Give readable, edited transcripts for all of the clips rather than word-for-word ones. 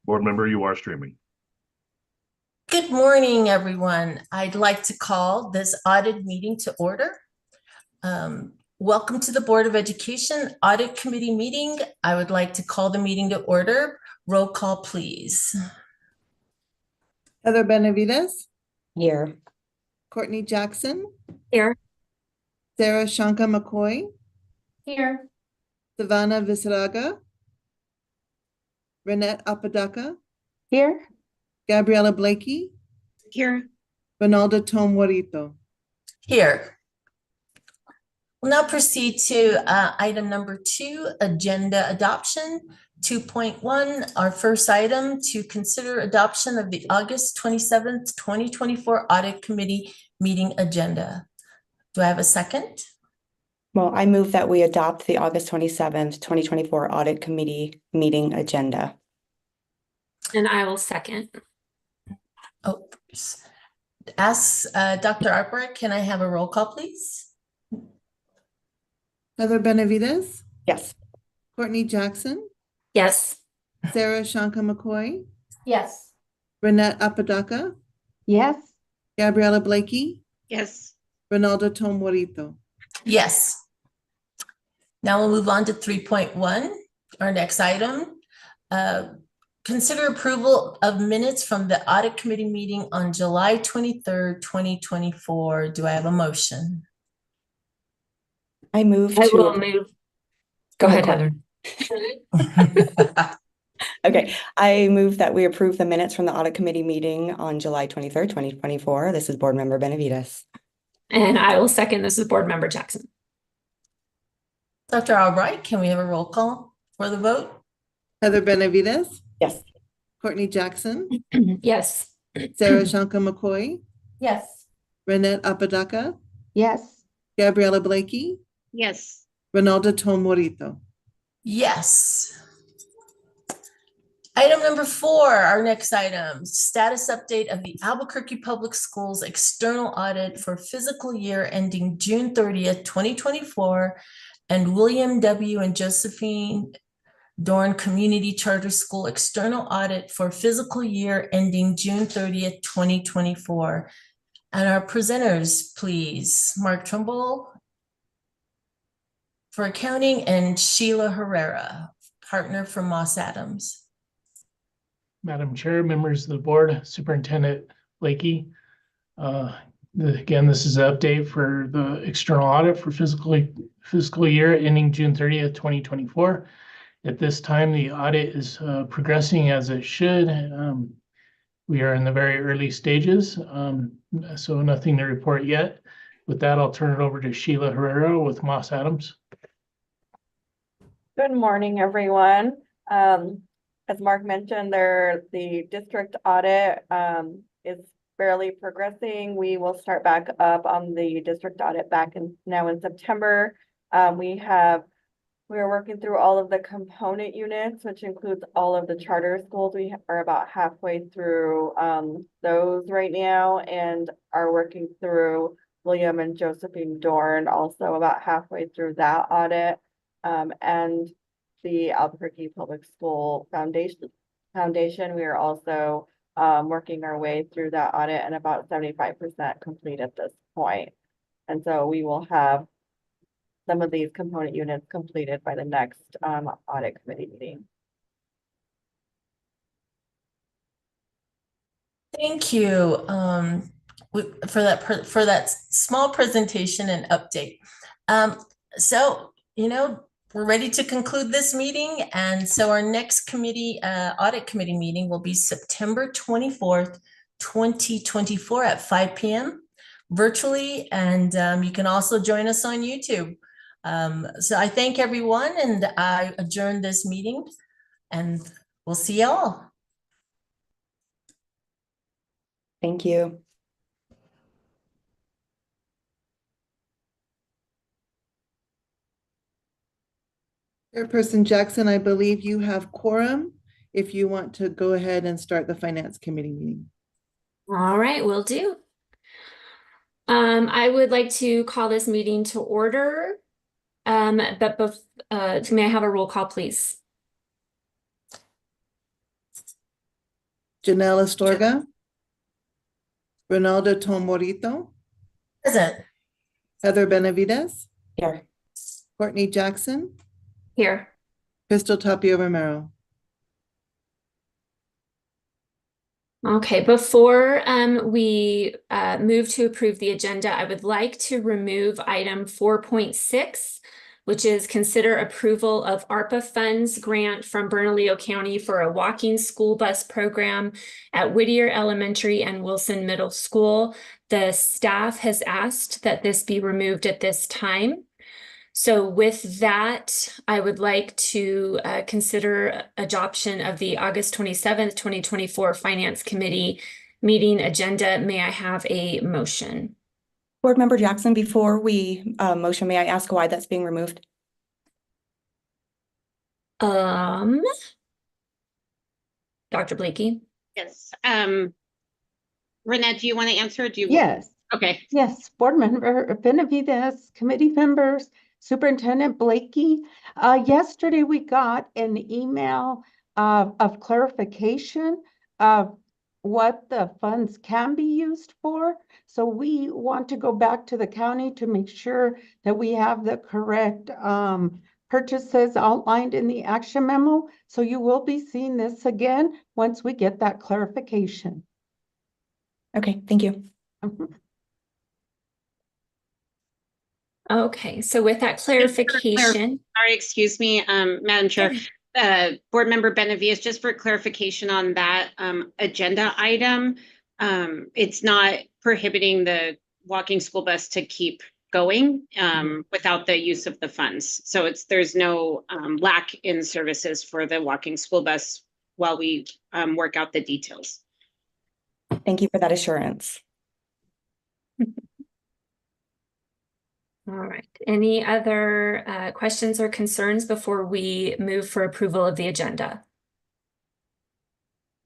Board member, you are streaming. Good morning, everyone. I'd like to call this audit meeting to order. Welcome to the Board of Education Audit Committee meeting. I would like to call the meeting to order. Roll call, please. Heather Benavides, Here. Courtney Jackson, Here. Sarah Shanka McCoy, Here. Savannah Visaraga, Renette Apodaca, Here. Gabriella Blakey, Here. Ronaldo Tom Morito. Here. We'll now proceed to item number 2, agenda adoption. 2.1, our first item to consider adoption of the August 27th, 2024 Audit Committee meeting agenda. Do I have a second? Well, I move that we adopt the August 27th, 2024 Audit Committee meeting agenda. And I will second. Oh, ask Dr. Artberg, can I have a roll call, please? Heather Benavides, Yes. Courtney Jackson, Yes. Sarah Shanka McCoy, Yes. Renette Apodaca, Yes. Gabriella Blakey, Yes. Ronaldo Tom Morito. Yes. Now we'll move on to 3.1, our next item. Consider approval of minutes from the Audit Committee meeting on July 23rd, 2024. Do I have a motion? I move I to. will move. Go ahead, Heather. Okay. I move that we approve the minutes from the Audit Committee meeting on July 23rd, 2024. This is Board Member Benavides. And I will second. This is Board Member Jackson. Dr. Albright, can we have a roll call for the vote? Heather Benavides, Yes. Courtney Jackson, Yes. Sarah Shanka McCoy, Yes. Renette Apodaca, Yes. Gabriella Blakey, Yes. Ronaldo Tom Morito. Yes. Item number 4, our next item, status update of the Albuquerque Public Schools external audit for fiscal year ending June 30th, 2024, and William W. and Josephine Dorn Community Charter School external audit for fiscal year ending June 30th, 2024. And our presenters, please, Mark Trumbull for accounting and Sheila Herrera, partner from Moss Adams. Madam Chair, members of the board, Superintendent Blakey. Again, this is an update for the external audit for fiscal year ending June 30th, 2024. At this time, the audit is progressing as it should. We are in the very early stages, so nothing to report yet. With that, I'll turn it over to Sheila Herrera with Moss Adams. Good morning, everyone. As Mark mentioned, the district audit is barely progressing. We will start back up on the district audit now in September. We are working through all of the component units, which includes all of the charter schools. We are about halfway through those right now, and are working through William and Josephine Dorn, also about halfway through that audit. And the Albuquerque Public School Foundation, we are also working our way through that audit and about 75% complete at this point. And so we will have some of these component units completed by the next audit committee meeting. Thank you for that small presentation and update. So, we're ready to conclude this meeting. And so our next audit committee meeting will be September 24th, 2024 at 5 p.m. virtually. And you can also join us on YouTube. So I thank everyone, and I adjourn this meeting, and we'll see y'all. Thank you. Chairperson Jackson, I believe you have quorum if you want to go ahead and start the Finance Committee meeting. All right, will do. I would like to call this meeting to order. But may I have a roll call, please? Janelle Astorga, Ronaldo Tomorito, Present. Heather Benavides, Here. Courtney Jackson, Here. Crystal Tapia Romero. Okay, before we move to approve the agenda, I would like to remove item 4.6, which is consider approval of ARPA funds grant from Bernalillo County for a walking school bus program at Whittier Elementary and Wilson Middle School. The staff has asked that this be removed at this time. So with that, I would like to consider adoption of the August 27th, 2024 Finance Committee meeting agenda. May I have a motion? Board Member Jackson, before we motion, may I ask why that's being removed? Dr. Blakey? Yes. Renette, do you want to answer? Do you? Yes, Okay. yes, Board Member Benavides, committee members, Superintendent Blakey. Yesterday we got an email of clarification of what the funds can be used for. So we want to go back to the county to make sure that we have the correct purchases outlined in the action memo. So you will be seeing this again once we get that clarification. Okay, thank you. Mhm. Okay, so with that clarification, Sorry, excuse me, Madam Chair. Board Member Benavides, just for clarification on that agenda item, it's not prohibiting the walking school bus to keep going without the use of the funds. So there's no lack in services for the walking school bus while we work out the details. Thank you for that assurance. all right. Any other questions or concerns before we move for approval of the agenda?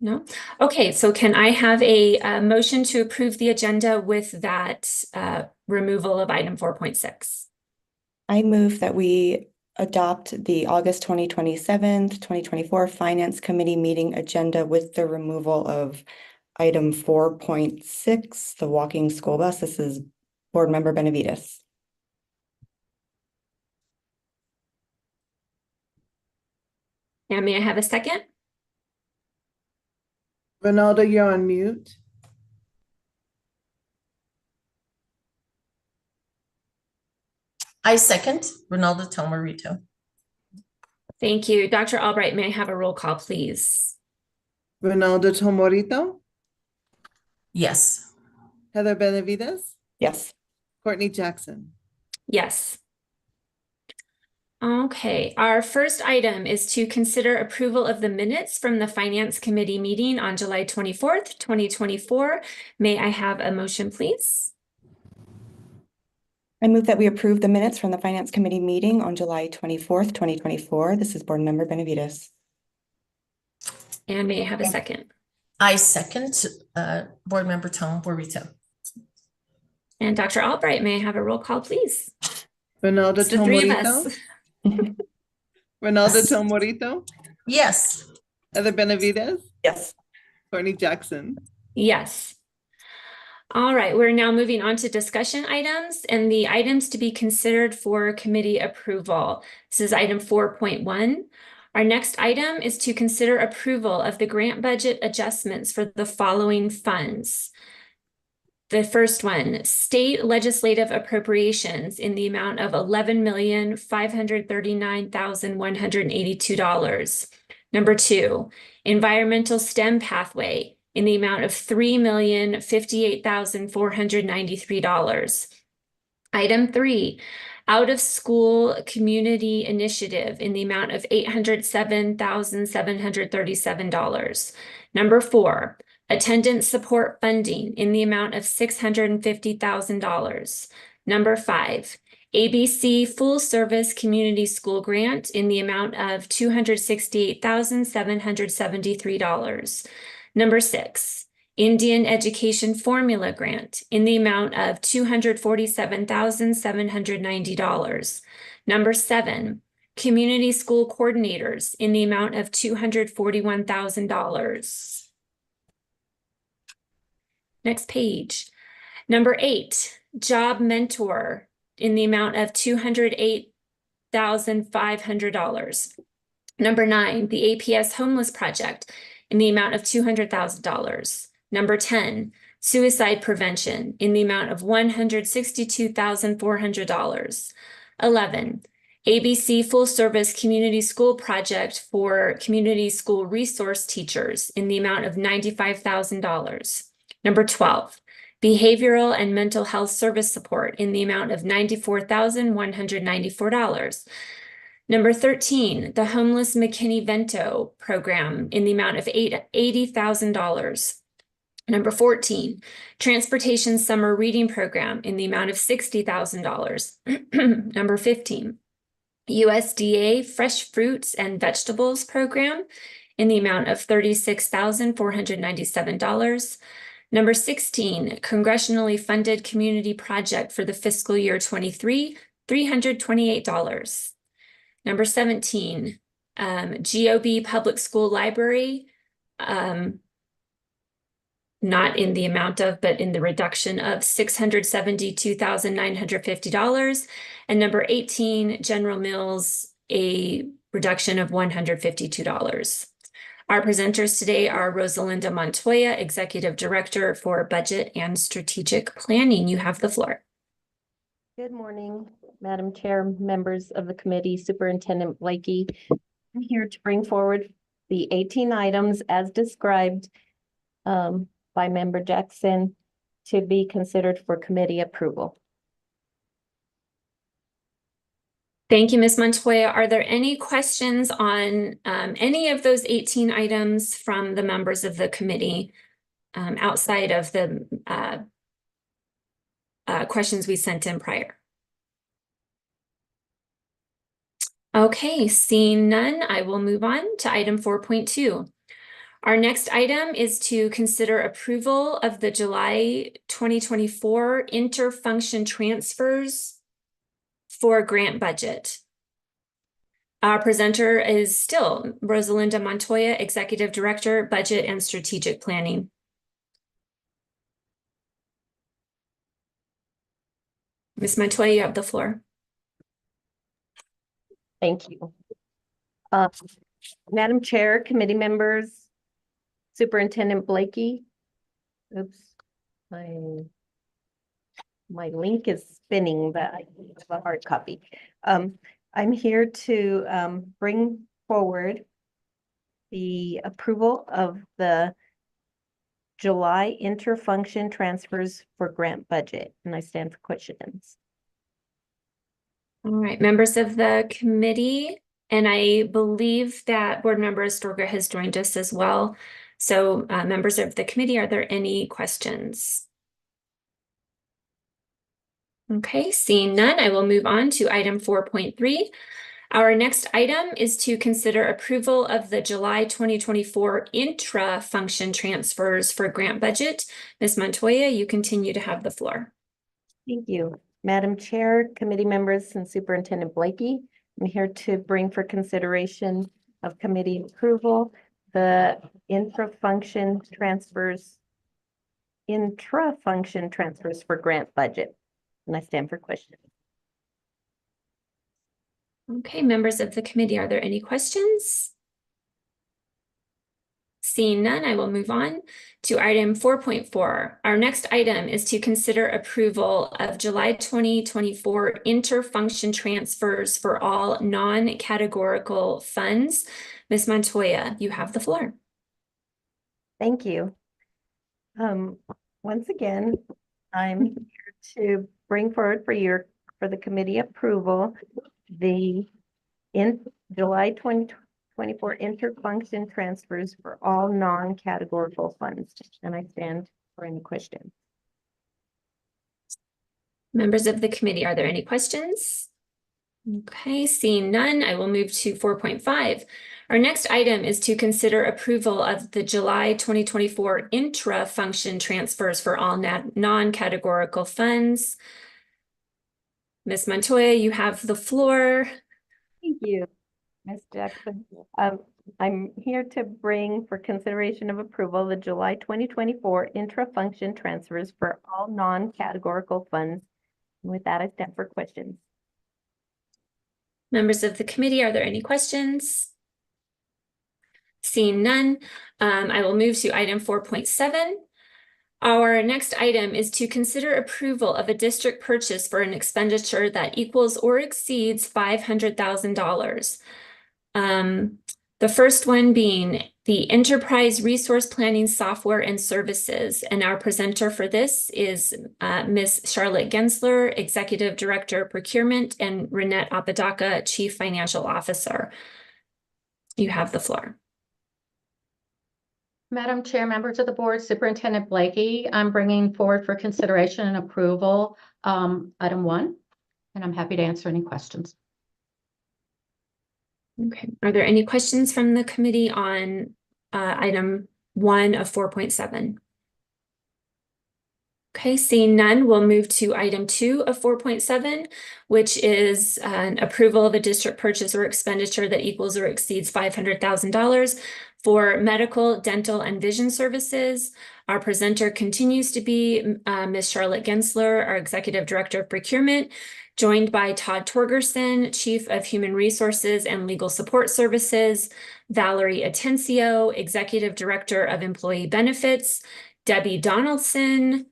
No? Okay, so can I have a motion to approve the agenda with that removal of item 4.6? I move that we adopt the August 2024 Finance Committee meeting agenda with the removal of item 4.6, the walking school bus. This is Board Member Benavides. And may I have a second? Ronaldo, you're on mute. I second Ronaldo Tomorito. Thank you. Dr. Albright, may I have a roll call, please? Ronaldo Tomorito, Yes. Heather Benavides, Yes. Courtney Jackson. Yes. Okay, our first item is to consider approval of the minutes from the Finance Committee meeting on July 24th, 2024. May I have a motion, please? I move that we approve the minutes from the Finance Committee meeting on July 24th, 2024. This is Board Member Benavides. And may I have a second? I second Board Member Tomorito. And Dr. Albright, may I have a roll call, please? Ronaldo It's the three of Tomorito, us. Ronaldo Tomorito, Yes. Heather Benavides, Yes. Courtney Jackson. Yes. All right, we're now moving on to discussion items and the items to be considered for committee approval. This is item 4.1. Our next item is to consider approval of the grant budget adjustments for the following funds. The first one, state legislative appropriations in the amount of $11,539,182. Number two, environmental STEM pathway in the amount of $3,058,493. Item three, out of school community initiative in the amount of $807,737. Number four, attendance support funding in the amount of $650,000. Number five, ABC full service community school grant in the amount of $268,773. Number six, Indian education formula grant in the amount of $247,790. Number seven, community school coordinators in the amount of $241,000. Next page. Number 8, Job Mentor in the amount of $208,500. Number 9, the APS Homeless Project in the amount of $200,000. Number 10, Suicide Prevention in the amount of $162,400. 11, ABC Full Service Community School Project for Community School Resource Teachers in the amount of $95,000. Number 12, Behavioral and Mental Health Service Support in the amount of $94,194. Number 13, the Homeless McKinney-Vento program in the amount of $80,000. Number 14, Transportation Summer Reading Program in the amount of $60,000. Number 15, USDA Fresh Fruits and Vegetables Program in the amount of $36,497. Number 16, Congressionally Funded Community Project for the fiscal year 23, $328. Number 17, GOB Public School Library, not in the amount of, but in the reduction of $672,950. And number 18, General Mills, a reduction of $152. Our presenters today are Rosalinda Montoya, Executive Director for Budget and Strategic Planning. You have the floor. Good morning, Madam Chair, members of the committee, Superintendent Blakey. I'm here to bring forward the 18 items as described by Member Jackson to be considered for committee approval. Thank you, Ms. Montoya. Are there any questions on any of those 18 items from the members of the committee outside of the questions we sent in prior? Okay, seeing none, I will move on to item 4.2. Our next item is to consider approval of the July 2024 interfunction transfers for grant budget. Our presenter is still Rosalinda Montoya, Executive Director, Budget and Strategic Planning. Ms. Montoya, you have the floor. Thank you. Madam Chair, committee members, Superintendent Blakey. Oops, my link is spinning, but I have a hard copy. I'm here to bring forward the approval of the July interfunction transfers for grant budget, and I stand for questions. All right, members of the committee, and I believe that Board Member Astorga has joined us as well. So members of the committee, are there any questions? Okay, seeing none, I will move on to item 4.3. Our next item is to consider approval of the July 2024 intra-function transfers for grant budget. Ms. Montoya, you continue to have the floor. Thank you. Madam Chair, committee members, and Superintendent Blakey, I'm here to bring for consideration of committee approval the intra-function transfers for grant budget. And I stand for questions. Okay, members of the committee, are there any questions? Seeing none, I will move on to item 4.4. Our next item is to consider approval of July 2024 interfunction transfers for all non-categorical funds. Ms. Montoya, you have the floor. Thank you. Once again, I'm here to bring forward for the committee approval the July 2024 interfunction transfers for all non-categorical funds, and I stand for any questions. Members of the committee, are there any questions? Okay, seeing none, I will move to 4.5. Our next item is to consider approval of the July 2024 intra-function transfers for all non-categorical funds. Ms. Montoya, you have the floor. Thank you, Ms. Jackson. I'm here to bring for consideration of approval the July 2024 intra-function transfers for all non-categorical funds. With that, I stand for questions. Members of the committee, are there any questions? Seeing none, I will move to item 4.7. Our next item is to consider approval of a district purchase for an expenditure that equals or exceeds $500,000. The first one being the Enterprise Resource Planning Software and Services. And our presenter for this is Ms. Charlotte Gensler, Executive Director Procurement, and Renette Apodaca, Chief Financial Officer. You have the floor. Madam Chair, members of the board, Superintendent Blakey, I'm bringing forward for consideration and approval, item 1, and I'm happy to answer any questions. Okay, are there any questions from the committee on item 1 of 4.7? Okay, seeing none, we'll move to item 2 of 4.7, which is an approval of a district purchase or expenditure that equals or exceeds $500,000 for medical, dental, and vision services. Our presenter continues to be Ms. Charlotte Gensler, our Executive Director of Procurement, joined by Todd Torgerson, Chief of Human Resources and Legal Support Services, Valerie Atencio, Executive Director of Employee Benefits, Debbie Donaldson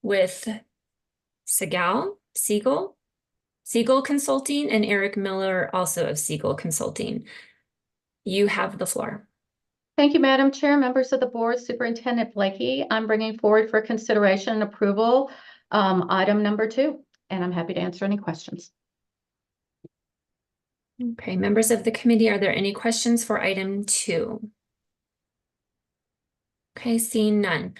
with Siegel Consulting, and Eric Miller, also of Siegel Consulting. You have the floor. Thank you, Madam Chair, members of the board, Superintendent Blakey. I'm bringing forward for consideration and approval, item number 2, and I'm happy to answer any questions. Okay, members of the committee, are there any questions for item 2? Okay, seeing none.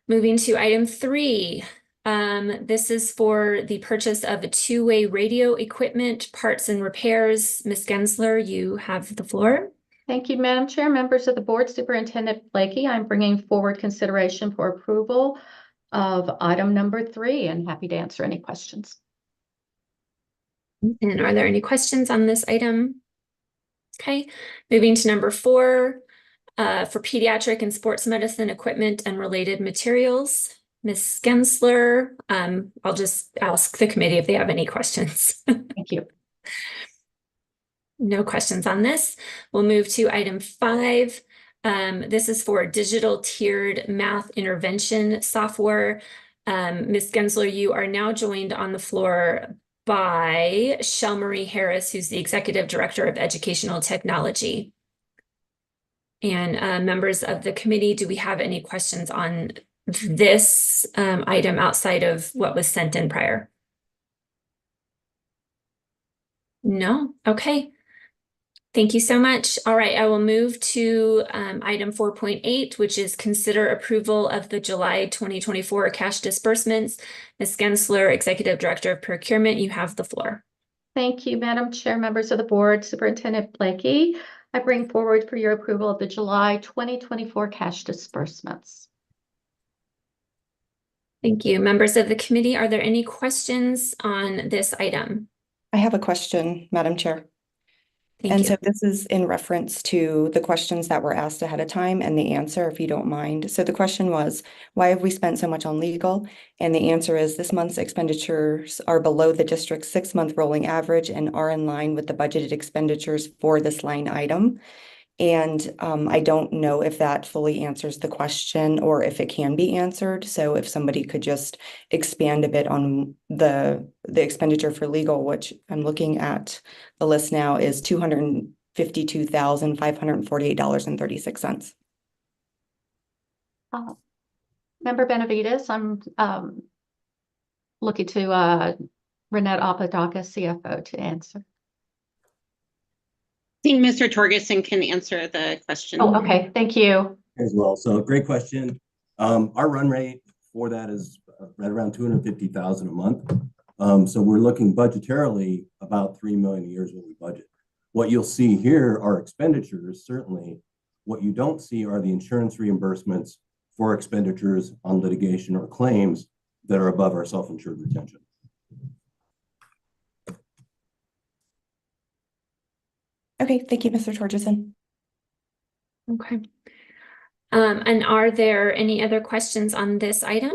Moving to item 3. This is for the purchase of a two-way radio equipment, parts and repairs. Ms. Gensler, you have the floor. Thank you, Madam Chair, members of the board, Superintendent Blakey. I'm bringing forward consideration for approval of item number 3 and happy to answer any questions. And are there any questions on this item? Okay, moving to number 4, for pediatric and sports medicine equipment and related materials. Ms. Gensler, I'll just ask the committee if they have any questions. Thank you. No questions on this. We'll move to item 5. This is for digital tiered math intervention software. Ms. Gensler, you are now joined on the floor by Shelmarie Harris, who's the Executive Director of Educational Technology. And members of the committee, do we have any questions on this item outside of what was sent in prior? No? Okay. Thank you so much. All right, I will move to item 4.8, which is consider approval of the July 2024 cash disbursements. Ms. Gensler, Executive Director of Procurement, you have the floor. Thank you, Madam Chair, members of the board, Superintendent Blakey. I bring forward for your approval of the July 2024 cash disbursements. Thank you. Members of the committee, are there any questions on this item? I have a question, Madam Chair. Thank you. So this is in reference to the questions that were asked ahead of time and the answer, if you don't mind. So the question was, why have we spent so much on legal? And the answer is this month's expenditures are below the district's 6-month rolling average and are in line with the budgeted expenditures for this line item. And I don't know if that fully answers the question or if it can be answered. So if somebody could just expand a bit on the expenditure for legal, which I'm looking at the list now is $252,548.36. Member Benavides, I'm looking to Renette Apodaca, CFO, to answer. I think Mr. Torgerson can answer the question. Oh, okay. Thank you. As well. So great question. Our run rate for that is right around $250,000 a month. So we're looking budgetarily about $3 million a year is what we budget. What you'll see here are expenditures, certainly. What you don't see are the insurance reimbursements for expenditures on litigation or claims that are above our self-insured retention. Okay, thank you, Mr. Torgerson. Okay. And are there any other questions on this item?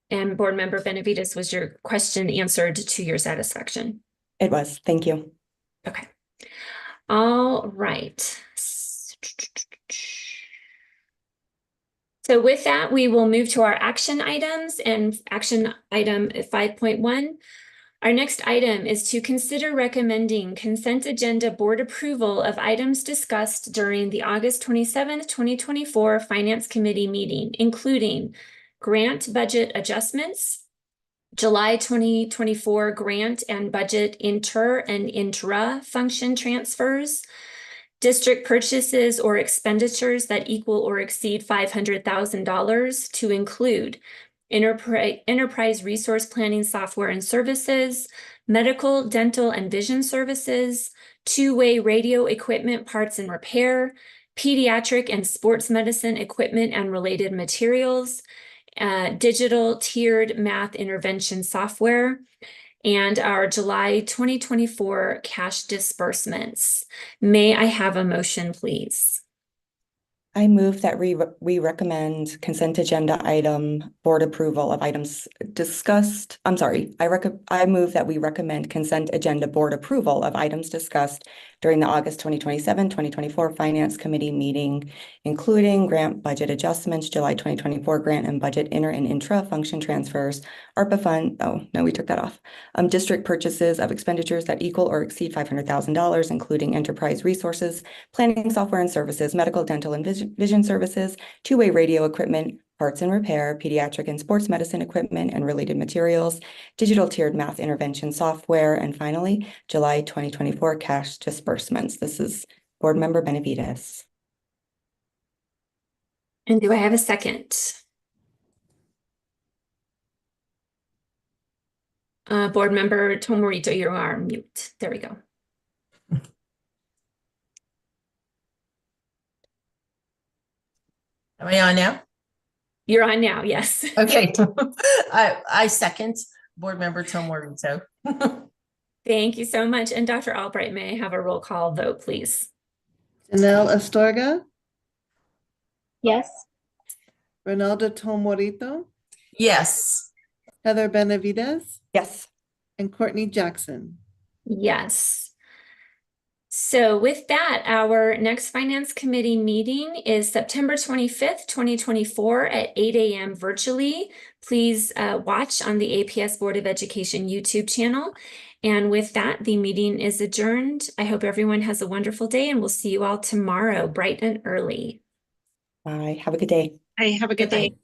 And Board Member Benavides, was your question answered to your satisfaction? It was, thank you. Okay. All right. So with that, we will move to our action items, and action item 5.1. Our next item is to consider recommending consent agenda board approval of items discussed during the August 27th, 2024 Finance Committee meeting, including grant budget adjustments, July 2024 grant and budget inter and intra function transfers, district purchases or expenditures that equal or exceed $500,000 to include enterprise resource planning software and services, medical, dental, and vision services, two-way radio equipment parts and repair, pediatric and sports medicine equipment and related materials, digital tiered math intervention software, and our July 2024 cash disbursements. May I have a motion, please? I move that we recommend consent agenda item board approval of items discussed. I'm sorry, I move that we recommend consent agenda board approval of items discussed during the August 2024 Finance Committee meeting, including grant budget adjustments, July 2024 grant and budget inter and intra function transfers, ARPA fund. Oh, no, we took that off. District purchases of expenditures that equal or exceed $500,000, including enterprise resources, planning software and services, medical, dental, and vision services, two-way radio equipment, parts and repair, pediatric and sports medicine equipment and related materials, digital tiered math intervention software, and finally, July 2024 cash disbursements. This is Board Member Benavides. And do I have a second? Board Member Tomorito, you are on mute. There we go. Am I on now? You're on now, yes. Okay. I second Board Member Tomorito. Thank you so much. And Dr. Albright, may I have a roll call vote, please? Janelle Astorga, Yes. Ronaldo Tomorito, Yes. Heather Benavides, Yes. and Courtney Jackson. Yes. So with that, our next Finance Committee meeting is September 25th, 2024 at 8 a.m. virtually. Please watch on the APS Board of Education YouTube channel. And with that, the meeting is adjourned. I hope everyone has a wonderful day, and we'll see you all tomorrow, bright and early. Bye. Have a good day. I have a good day.